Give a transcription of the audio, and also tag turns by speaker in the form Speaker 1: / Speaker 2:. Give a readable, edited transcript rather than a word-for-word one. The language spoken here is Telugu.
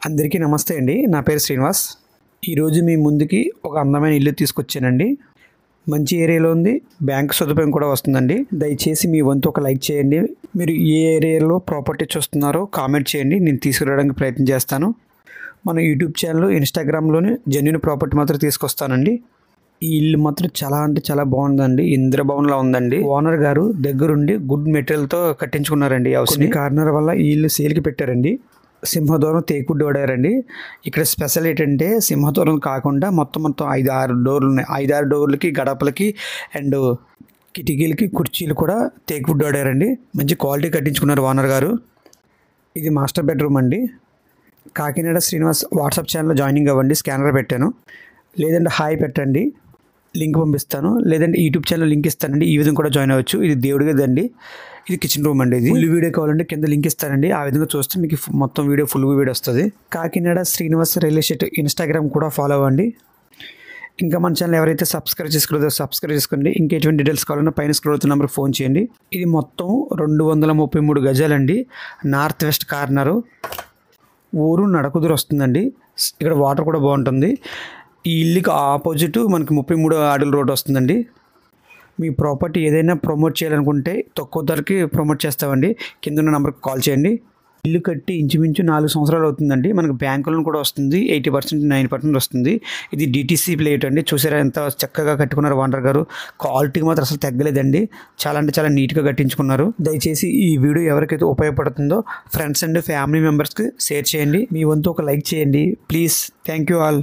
Speaker 1: అందరికీ నమస్తే అండి. నా పేరు శ్రీనివాస్. ఈరోజు మీ ముందుకి ఒక అందమైన ఇల్లు తీసుకొచ్చానండి. మంచి ఏరియాలో ఉంది, బ్యాంక్ సదుపాయం కూడా వస్తుందండి. దయచేసి మీ వంతు ఒక లైక్ చేయండి. మీరు ఏ ఏరియాలో ప్రాపర్టీ చూస్తున్నారో కామెంట్ చేయండి, నేను తీసుకురావడానికి ప్రయత్నం చేస్తాను. మన యూట్యూబ్ ఛానల్, ఇన్స్టాగ్రామ్లోని జెన్యూన్ ప్రాపర్టీ మాత్రం తీసుకొస్తానండి. ఈ ఇల్లు మాత్రం చాలా అంటే చాలా బాగుందండి. ఇంద్రభవన్లా ఉందండి. ఓనర్ గారు దగ్గరుండి గుడ్ మెటీరియల్తో కట్టించుకున్నారండి. అవసరం కార్నర్ వల్ల ఈ ఇల్లు సేల్కి పెట్టారండి. సింహద్వారం తేకుడ్డు వాడారండి. ఇక్కడ స్పెషల్ ఏంటంటే సింహద్వారం కాకుండా మొత్తం 5-6 డోర్లు ఉన్నాయి. 5-6 డోర్లకి, గడపలకి అండ్ కిటికీలకి కుర్చీలు కూడా తేకుడ్డు వాడారండి. మంచి క్వాలిటీ కట్టించుకున్నారు ఓనర్ గారు. ఇది మాస్టర్ బెడ్రూమ్ అండి. కాకినాడ శ్రీనివాస్ వాట్సాప్ ఛానల్లో జాయినింగ్ అవ్వండి. స్కానర్ పెట్టాను. లేదంటే హాయ్ పెట్టండి, లింక్ పంపిస్తాను. లేదంటే యూట్యూబ్ ఛానల్ లింక్ ఇస్తానండి. ఈ విధంగా కూడా జాయిన్ అవ్వచ్చు. ఇది దేవుడి గదండి. ఇది కిచెన్ రూమ్ అండి. ఇది ఫుల్ వీడియో కావాలంటే కింద లింక్ ఇస్తానండి. ఆ విధంగా చూస్తే మీకు మొత్తం వీడియో ఫుల్ వీడియో వస్తుంది. Kakinada Srinivas real estate Instagram కూడా ఫాలో అవ్వండి. ఇంకా మన ఛానల్ ఎవరైతే సబ్స్క్రైబ్ చేసుకోలేదో సబ్స్క్రైబ్ చేసుకోండి. ఇంకా ఎటువంటి డీటెయిల్స్ కావాలన్నా పైన స్క్రోల్ అవుతున్న నెంబర్కి ఫోన్ చేయండి. ఇది మొత్తం 233 గజాలండి. North west corner. ఊరు నడకుదురు వస్తుందండి. ఇక్కడ వాటర్ కూడా బాగుంటుంది. ఈ ఇల్లుకి ఆపోజిట్ మనకి 33 అడుగుల రోడ్ వస్తుందండి. మీ ప్రాపర్టీ ఏదైనా ప్రమోట్ చేయాలనుకుంటే తక్కువ ధరకి ప్రమోట్ చేస్తామండి. కింద ఉన్న నెంబర్కి కాల్ చేయండి. ఇల్లు కట్టి ఇంచుమించు 4 సంవత్సరాలు అవుతుందండి. మనకు బ్యాంకులను కూడా వస్తుంది. 80% 90% వస్తుంది. ఇది డిటీసీ ప్లేట్ అండి. చూసారా ఎంత చక్కగా కట్టుకున్నారు ఓనర్ గారు. క్వాలిటీకి మాత్రం అసలు తగ్గలేదండి. చాలా అంటే చాలా నీట్గా కట్టించుకున్నారు. దయచేసి ఈ వీడియో ఎవరికైతే ఉపయోగపడుతుందో ఫ్రెండ్స్ అండ్ ఫ్యామిలీ మెంబర్స్కి షేర్ చేయండి. మీ వంతు ఒక లైక్ చేయండి ప్లీజ్. Thank you all.